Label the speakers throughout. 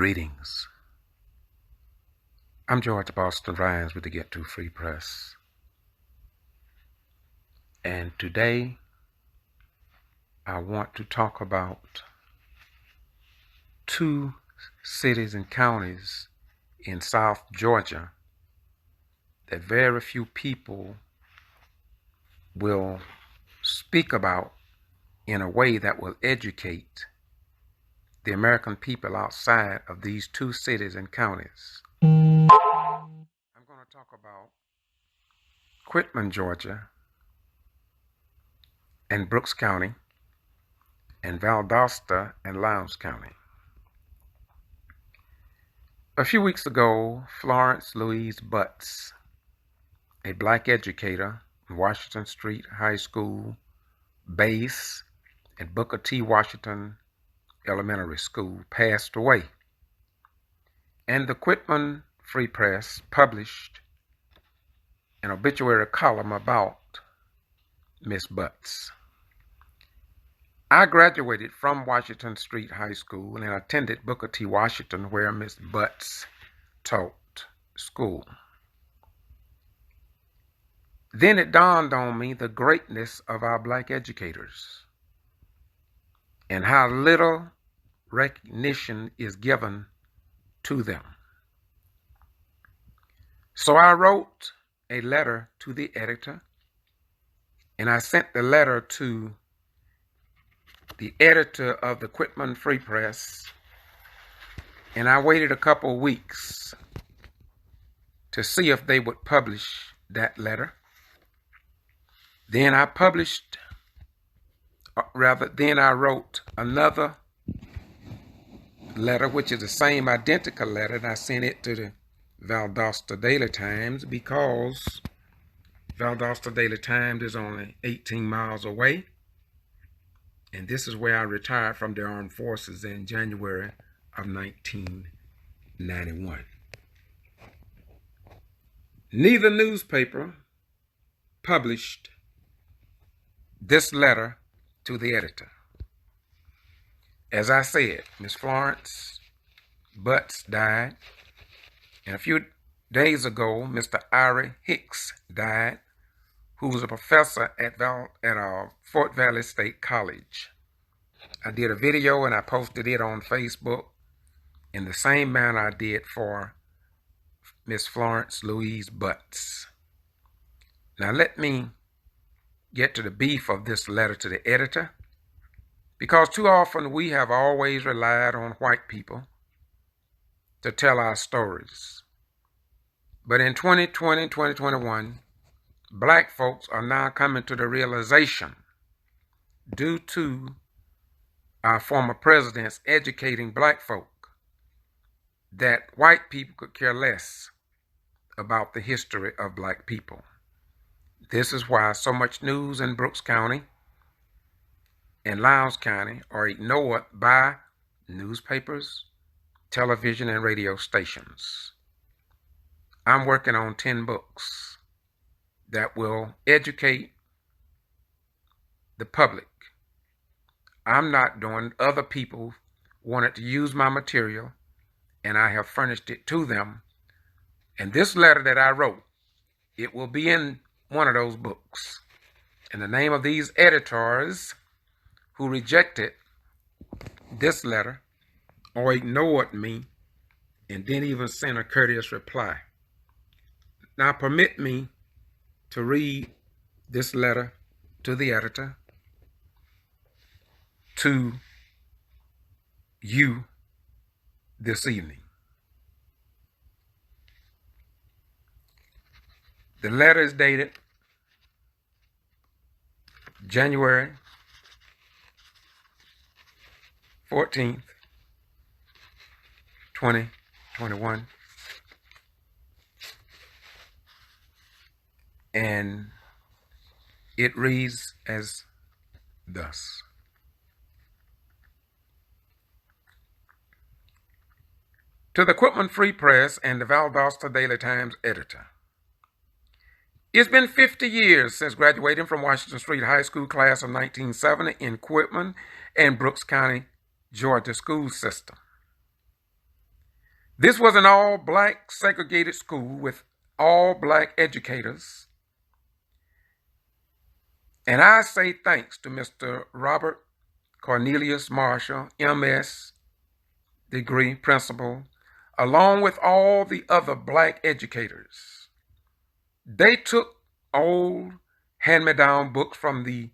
Speaker 1: Greetings. I'm George Boston Rhymes with the Get To Free Press. And today I want to talk about two cities and counties in South Georgia that very few people will speak about in a way that will educate the American people outside of these two cities and counties. I'm going to talk about Quitman, Georgia, and Brooks County, and Valdosta and Lowndes County. A few weeks ago, Florence Louise Butts, a black educator in Washington Street High School base at Booker T. Washington Elementary School, passed away. And the Quitman Free Press published an obituary column about Miss Butts. I graduated from Washington Street High School and attended Booker T. Washington, where Miss Butts taught school. Then it dawned on me the greatness of our black educators and how little recognition is given to them. So I wrote a letter to the editor, and I sent the letter to the editor of the Quitman Free Press, and I waited a couple weeks to see if they would publish that letter. Then I wrote another letter, which is the same identical letter, and I sent it to the Valdosta Daily Times because Valdosta Daily Times is only 18 miles away, and this is where I retired from the armed forces in January of 1991. Neither newspaper published this letter to the editor. As I said, Miss Florence Butts died, and a few days ago, Mr. Irie Hicks died, who was a professor at Fort Valley State College. I did a video and I posted it on Facebook in the same manner I did for Miss Florence Louise Butts. Now let me get to the beef of this letter to the editor, because too often we have always relied on white people to tell our stories. But in 2020, 2021, black folks are now coming to the realization, due to our former presidents educating black folk, that white people could care less about the history of black people. This is why so much news in Brooks County and Lowndes County are ignored by newspapers, television, and radio stations. I'm working on 10 books that will educate the public. I'm not doing, other people wanted to use my material, and I have furnished it to them. And this letter that I wrote, it will be in one of those books. And the name of these editors who rejected this letter or ignored me and didn't even send a courteous reply. Now permit me to read this letter to the editor, to you this evening. The letter is dated January 14th, 2021. And it reads as thus. To the Quitman Free Press and the Valdosta Daily Times editor. It's been 50 years since graduating from Washington Street High School class of 1970 in Quitman and Brooks County, Georgia school system. This was an all-black segregated school with all-black educators. And I say thanks to Mr. Robert Cornelius Marshall, M.S. degree principal, along with all the other black educators. They took old hand-me-down books from the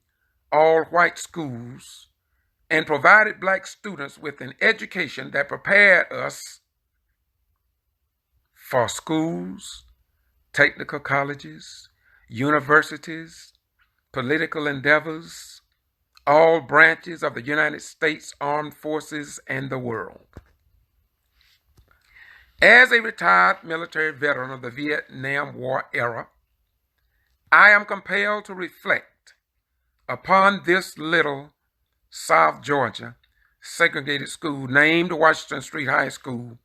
Speaker 1: all-white schools and provided black students with an education that prepared us for schools, technical colleges, universities, political endeavors, all branches of the United States Armed Forces and the world. As a retired military veteran of the Vietnam War era, I am compelled to reflect upon this little South Georgia segregated school named Washington Street High School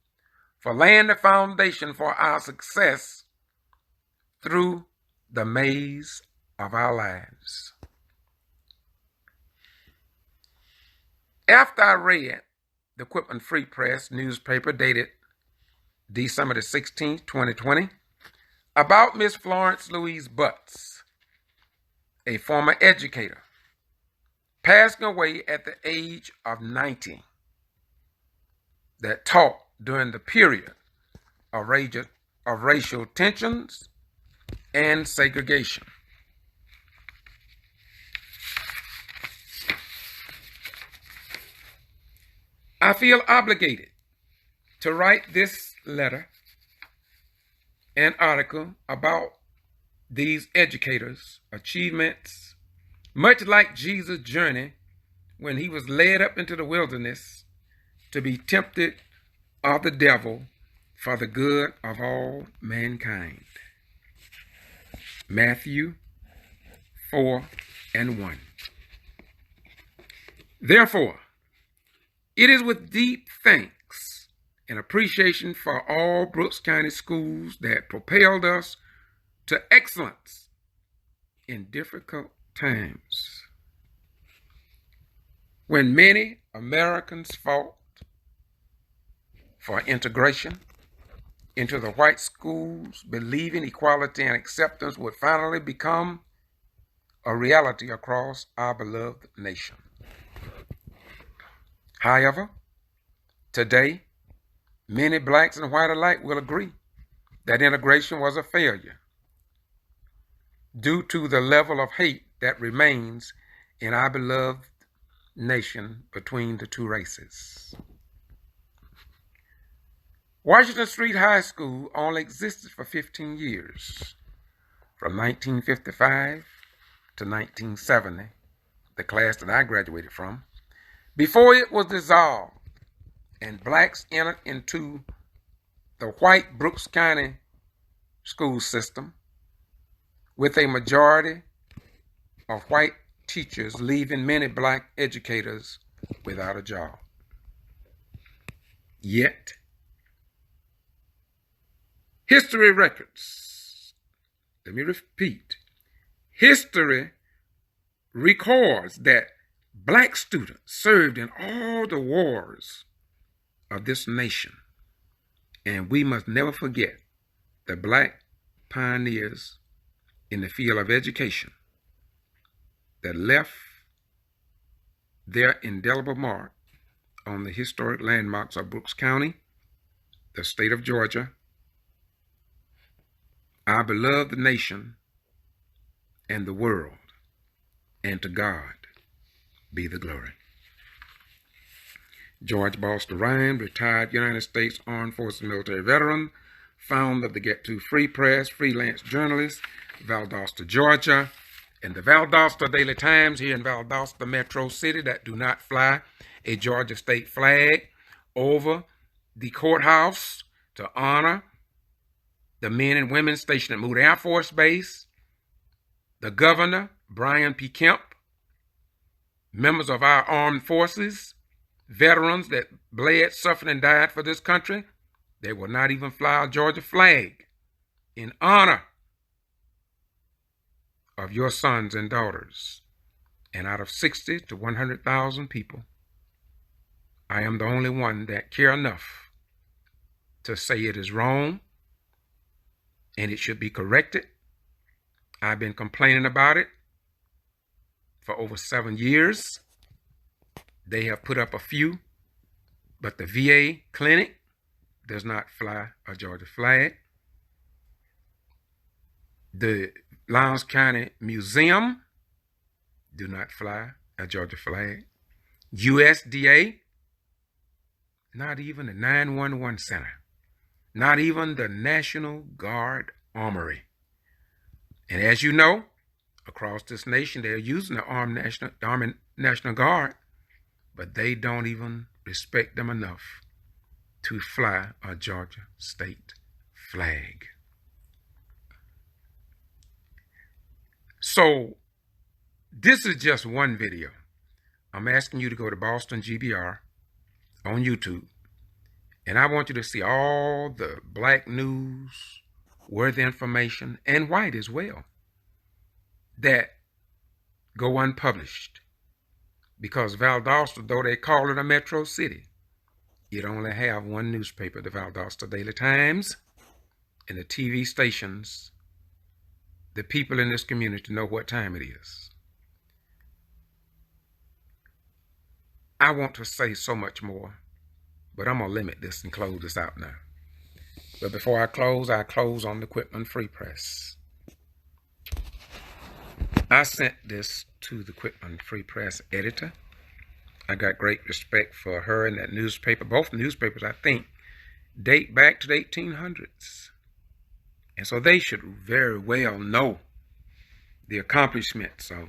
Speaker 1: for laying the foundation for our success through the maze of our lives. After I read the Quitman Free Press newspaper dated December the 16th, 2020, about Miss Florence Louise Butts, a former educator, passing away at the age of 90, that taught during the period of racial tensions and segregation. I feel obligated to write this letter and article about these educators' achievements, much like Jesus' journey when he was led up into the wilderness to be tempted of the devil for the good of all mankind. Matthew 4:1. Therefore, it is with deep thanks and appreciation for all Brooks County schools that propelled us to excellence in difficult times. When many Americans fought for integration into the white schools, believing equality and acceptance would finally become a reality across our beloved nation. However, today, many blacks and white alike will agree that integration was a failure due to the level of hate that remains in our beloved nation between the two races. Washington Street High School only existed for 15 years, from 1955 to 1970, the class that I graduated from, before it was dissolved and blacks entered into the white Brooks County school system, with a majority of white teachers leaving many black educators without a job. Yet, history records, let me repeat, history records that black students served in all the wars of this nation, and we must never forget the black pioneers in the field of education that left their indelible mark on the historic landmarks of Brooks County, the state of Georgia, our beloved nation, and the world. And to God be the glory. George Boston Ryan, retired United States Armed Forces military veteran, founder of the Get To Free Press, freelance journalist, Valdosta, Georgia, and the Valdosta Daily Times here in Valdosta Metro City that do not fly a Georgia state flag over the courthouse to honor the men and women stationed at Moody Air Force Base, the governor, Brian P. Kemp, members of our armed forces, veterans that bled, suffered, and died for this country. They will not even fly a Georgia flag in honor of your sons and daughters. And out of 60 to 100,000 people, I am the only one that care enough to say it is wrong and it should be corrected. I've been complaining about it for over 7 years. They have put up a few, but the VA clinic does not fly a Georgia flag. The Lowndes County Museum do not fly a Georgia flag. USDA, not even the 911 Center, not even the National Guard Armory. And as you know, across this nation, they're using the Army National Guard, but they don't even respect them enough to fly a Georgia state flag. So this is just one video. I'm asking you to go to Boston G.B.R. on YouTube, and I want you to see all the black news, worthy information, and white as well, that go unpublished. Because Valdosta, though they call it a metro city, it only have one newspaper, the Valdosta Daily Times, and the TV stations. The people in this community know what time it is. I want to say so much more, but I'm going to limit this and close this out now. But before I close on the Quitman Free Press. I sent this to the Quitman Free Press editor. I got great respect for her and that newspaper. Both newspapers, I think, date back to the 1800s. And so they should very well know the accomplishments of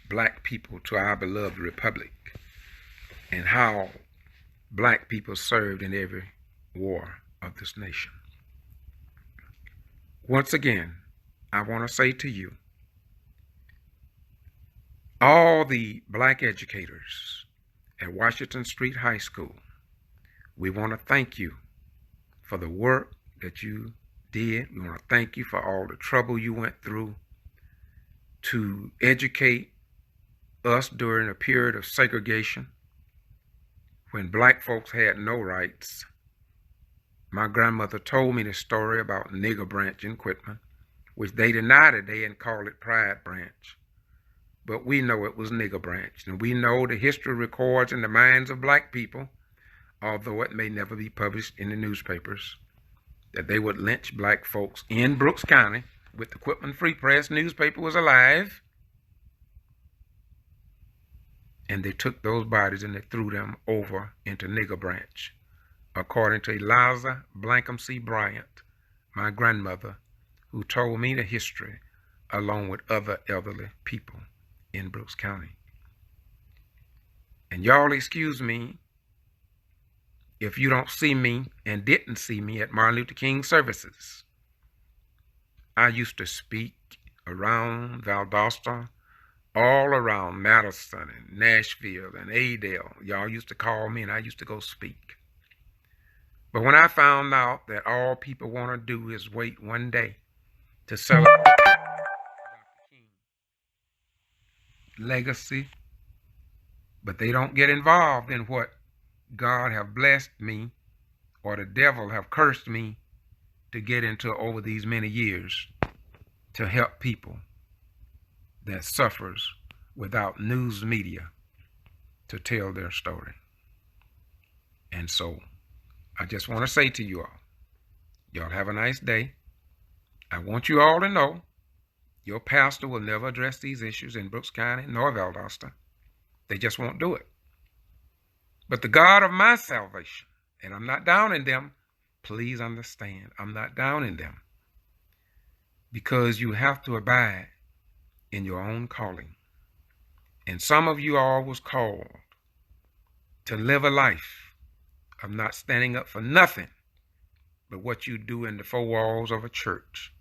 Speaker 1: black people to our beloved republic and how black people served in every war of this nation. Once again, I want to say to you, all the black educators at Washington Street High School, we want to thank you for the work that you did. We want to thank you for all the trouble you went through to educate us during a period of segregation when black folks had no rights. My grandmother told me the story about Nigger Branch in Quitman, which they denied today and called it Pride Branch. But we know it was Nigger Branch, and we know the history records in the minds of black people, although it may never be published in the newspapers, that they would lynch black folks in Brooks County with the Quitman Free Press newspaper was alive. And they took those bodies and they threw them over into Nigger Branch, according to Eliza Blankham C. Bryant, my grandmother, who told me the history along with other elderly people in Brooks County. And y'all excuse me if you don't see me and didn't see me at Martin Luther King services. I used to speak around Valdosta, all around Madison and Nashville and Adel. Y'all used to call me and I used to go speak. But when I found out that all people want to do is wait one day to celebrate Dr. King's legacy, but they don't get involved in what God have blessed me or the devil have cursed me to get into over these many years to help people that suffers without news media to tell their story. And so I just want to say to you all, y'all have a nice day. I want you all to know your pastor will never address these issues in Brooks County nor Valdosta. They just won't do it. But the God of my salvation, and I'm not down in them, please understand, I'm not down in them. Because you have to abide in your own calling. And some of you all was called to live a life of not standing up for nothing but what you do in the four walls of a church,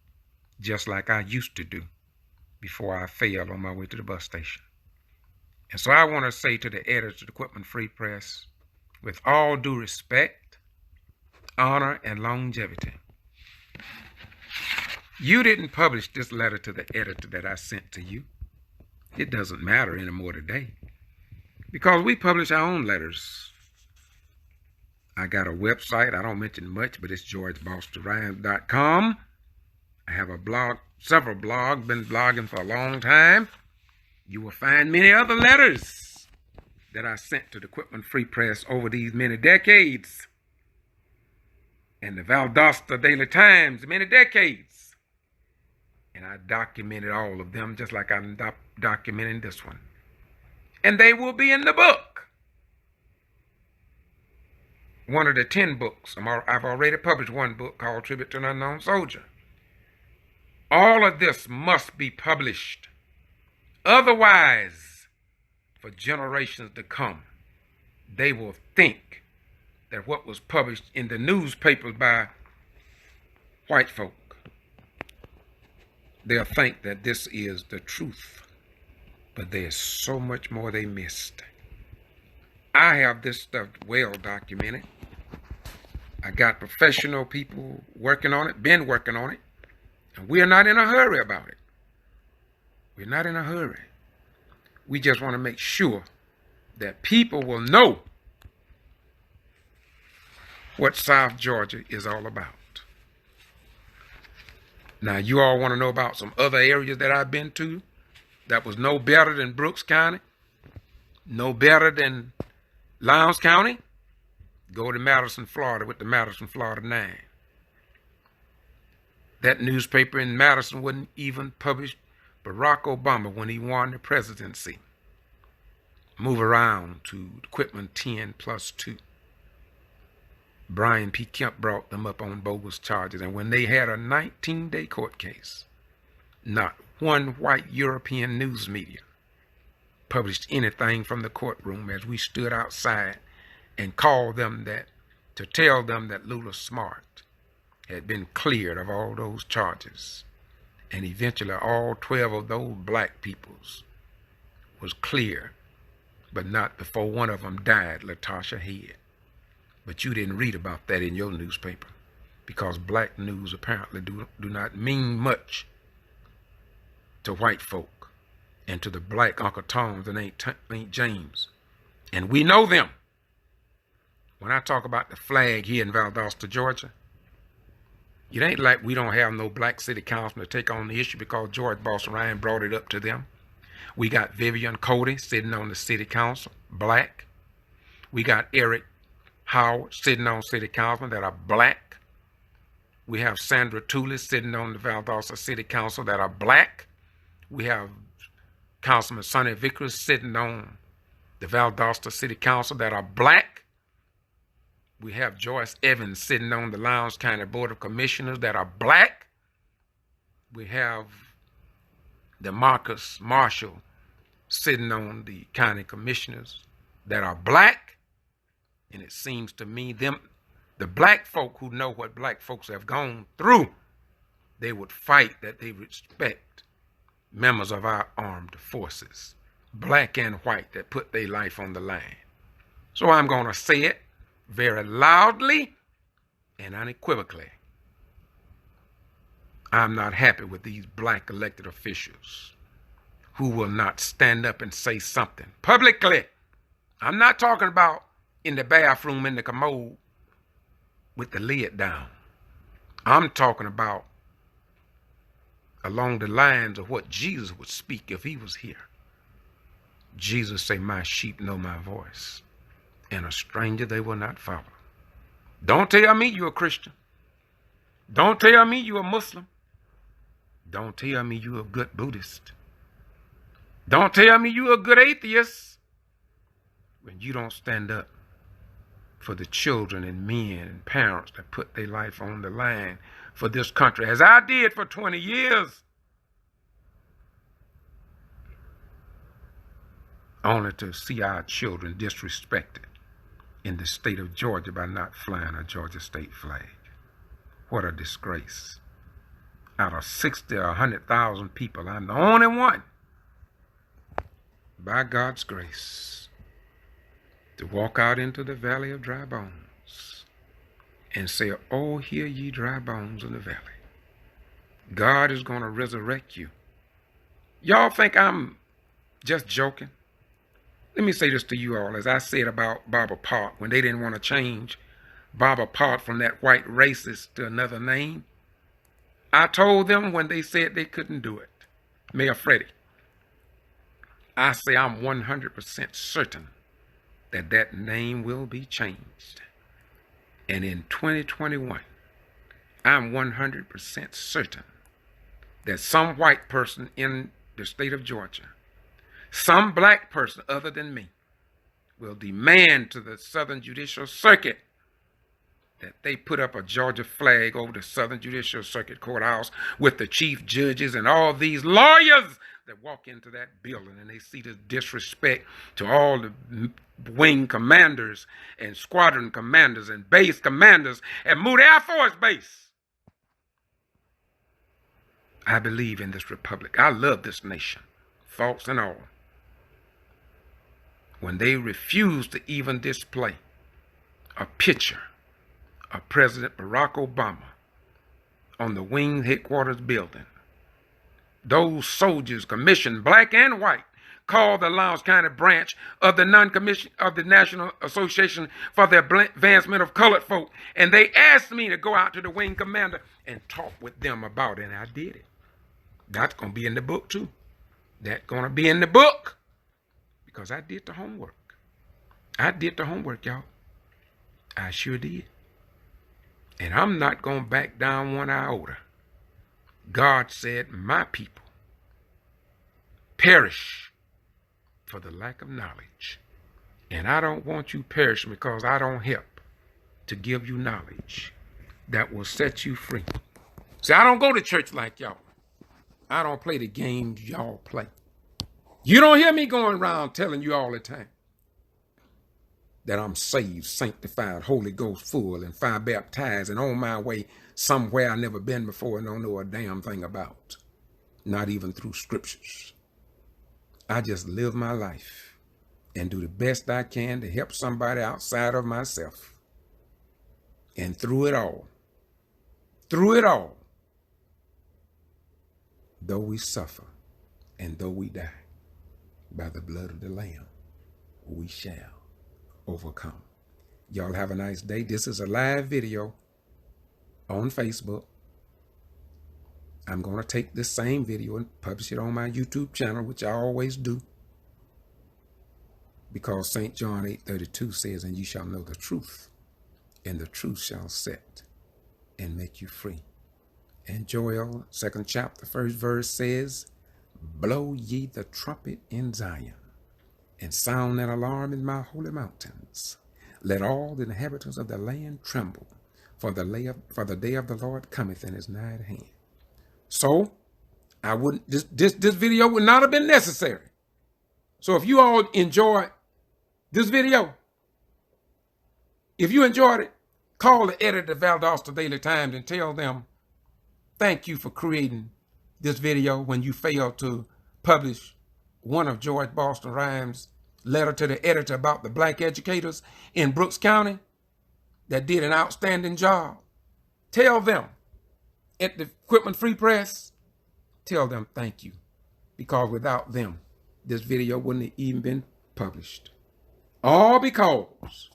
Speaker 1: just like I used to do before I failed on my way to the bus station. And so I want to say to the editor of the Quitman Free Press, with all due respect, honor, and longevity, you didn't publish this letter to the editor that I sent to you. It doesn't matter anymore today, because we publish our own letters. I got a website. I don't mention much, but it's georgebostorrhymes.com. I have a blog, several blogs, been blogging for a long time. You will find many other letters that I sent to the Quitman Free Press over these many decades, and the Valdosta Daily Times many decades. And I documented all of them just like I'm documenting this one. And they will be in the book. One of the 10 books. I've already published one book called Tribute to an Unknown Soldier. All of this must be published. Otherwise, for generations to come, they will think that what was published in the newspapers by white folk, they'll think that this is the truth. But there's so much more they missed. I have this stuff well documented. I got professional people working on it, been working on it, and we're not in a hurry about it. We're not in a hurry. We just want to make sure that people will know what South Georgia is all about. Now, you all want to know about some other areas that I've been to that was no better than Brooks County, no better than Lowndes County? Go to Madison, Florida with the Madison, Florida 9. That newspaper in Madison wouldn't even publish Barack Obama when he won the presidency. Move around to Quitman 10+2. Brian P. Kemp brought them up on bogus charges, and when they had a 19-day court case, not one white European news media published anything from the courtroom as we stood outside and called them that, to tell them that Lula Smart had been cleared of all those charges. And eventually all 12 of those black peoples was cleared, but not before one of them died, Latasha Head. But you didn't read about that in your newspaper because black news apparently do not mean much to white folk and to the black Uncle Toms and Aunt James. And we know them. When I talk about the flag here in Valdosta, Georgia, it ain't like we don't have no black city councilman to take on the issue because George Bostorrhymes brought it up to them. We got Vivian Cody sitting on the city council, black. We got Eric Howard sitting on city councilmen that are black. We have Sandra Tooley sitting on the Valdosta City Council that are black. We have Councilman Sonny Vickers sitting on the Valdosta City Council that are black. We have Joyce Evans sitting on the Lowndes County Board of Commissioners that are black. We have the Marcus Marshall sitting on the county commissioners that are black. And it seems to me the black folk who know what black folks have gone through, they would fight that they respect members of our armed forces, black and white, that put their life on the line. So I'm going to say it very loudly and unequivocally. I'm not happy with these black elected officials who will not stand up and say something publicly. I'm not talking about in the bathroom in the commode with the lid down. I'm talking about along the lines of what Jesus would speak if he was here. Jesus say, my sheep know my voice, and a stranger they will not follow. Don't tell me you're a Christian. Don't tell me you're a Muslim. Don't tell me you're a good Buddhist. Don't tell me you're a good atheist when you don't stand up for the children and men and parents that put their life on the line for this country, as I did for 20 years. Only to see our children disrespected in the state of Georgia by not flying a Georgia state flag. What a disgrace. Out of 60 or 100,000 people, I'm the only one, by God's grace, to walk out into the valley of dry bones and say, oh, hear ye dry bones in the valley. God is going to resurrect you. Y'all think I'm just joking? Let me say this to you all, as I said about Bible Park when they didn't want to change Bob apart from that white racist to another name. I told them when they said they couldn't do it, Mayor Freddie, I say I'm 100% certain that that name will be changed. And in 2021, I'm 100% certain that some white person in the state of Georgia, some black person other than me, will demand to the Southern Judicial Circuit that they put up a Georgia flag over the Southern Judicial Circuit Courthouse with the chief judges and all these lawyers that walk into that building, and they see the disrespect to all the wing commanders and squadron commanders and base commanders at Moody Air Force Base. I believe in this republic. I love this nation, faults and all. When they refuse to even display a picture of President Barack Obama on the wing headquarters building, those soldiers, commissioned black and white, called the Lowndes County branch of the non-commission of the National Association for the Advancement of Colored Folk, and they asked me to go out to the wing commander and talk with them about it, and I did it. That's going to be in the book too. That's going to be in the book because I did the homework. I did the homework, y'all. I sure did. And I'm not going to back down one iota. God said, my people perish for the lack of knowledge. And I don't want you perishing because I don't help to give you knowledge that will set you free. See, I don't go to church like y'all. I don't play the games y'all play. You don't hear me going around telling you all the time that I'm saved, sanctified, Holy Ghost full, and fire baptized, and on my way somewhere I never been before and don't know a damn thing about. Not even through scriptures. I just live my life and do the best I can to help somebody outside of myself. And through it all, though we suffer and though we die, by the blood of the Lamb, we shall overcome. Y'all have a nice day. This is a live video on Facebook. I'm going to take this same video and publish it on my YouTube channel, which I always do, because St. John 8:32 says, and you shall know the truth, and the truth shall set and make you free. And Joel, 2nd chapter, 1st verse says, blow ye the trumpet in Zion, and sound an alarm in my holy mountains. Let all the inhabitants of the land tremble, for the day of the Lord cometh and is nigh at hand. So, I wouldn't. This video would not have been necessary. So, if you all enjoyed this video, if you enjoyed it, call the editor of Valdosta Daily Times and tell them, thank you for creating this video when you failed to publish one of George Boston Rhymes' letter to the editor about the black educators in Brooks County that did an outstanding job. Tell them at the Quitman Free Press, tell them thank you, because without them, this video wouldn't have even been published. All because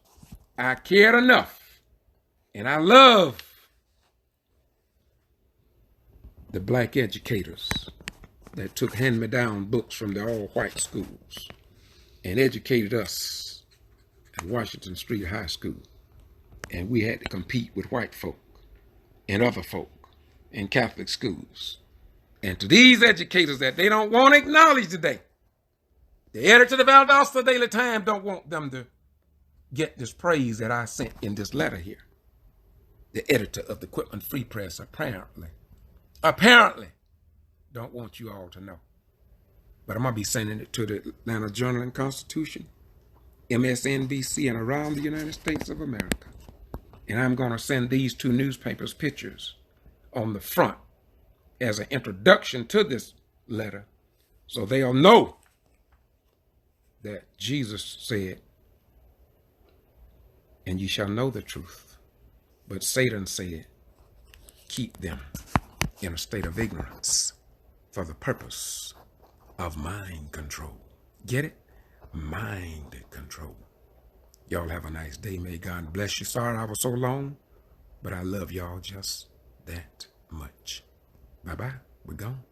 Speaker 1: I cared enough and I love the black educators that took hand-me-down books from the all-white schools and educated us at Washington Street High School. And we had to compete with white folk and other folk in Catholic schools. And to these educators that they don't want to acknowledge today, the editor of the Valdosta Daily Times don't want them to get this praise that I sent in this letter here. The editor of the Quitman Free Press apparently don't want you all to know. But I'm going to be sending it to the Atlanta Journal and Constitution, MSNBC, and around the United States of America. And I'm going to send these two newspapers pictures on the front as an introduction to this letter, so they'll know that Jesus said, and ye shall know the truth. But Satan said, keep them in a state of ignorance for the purpose of mind control. Get it? Mind control. Y'all have a nice day. May God bless you. Sorry I was so long, but I love y'all just that much. Bye-bye. We're gone.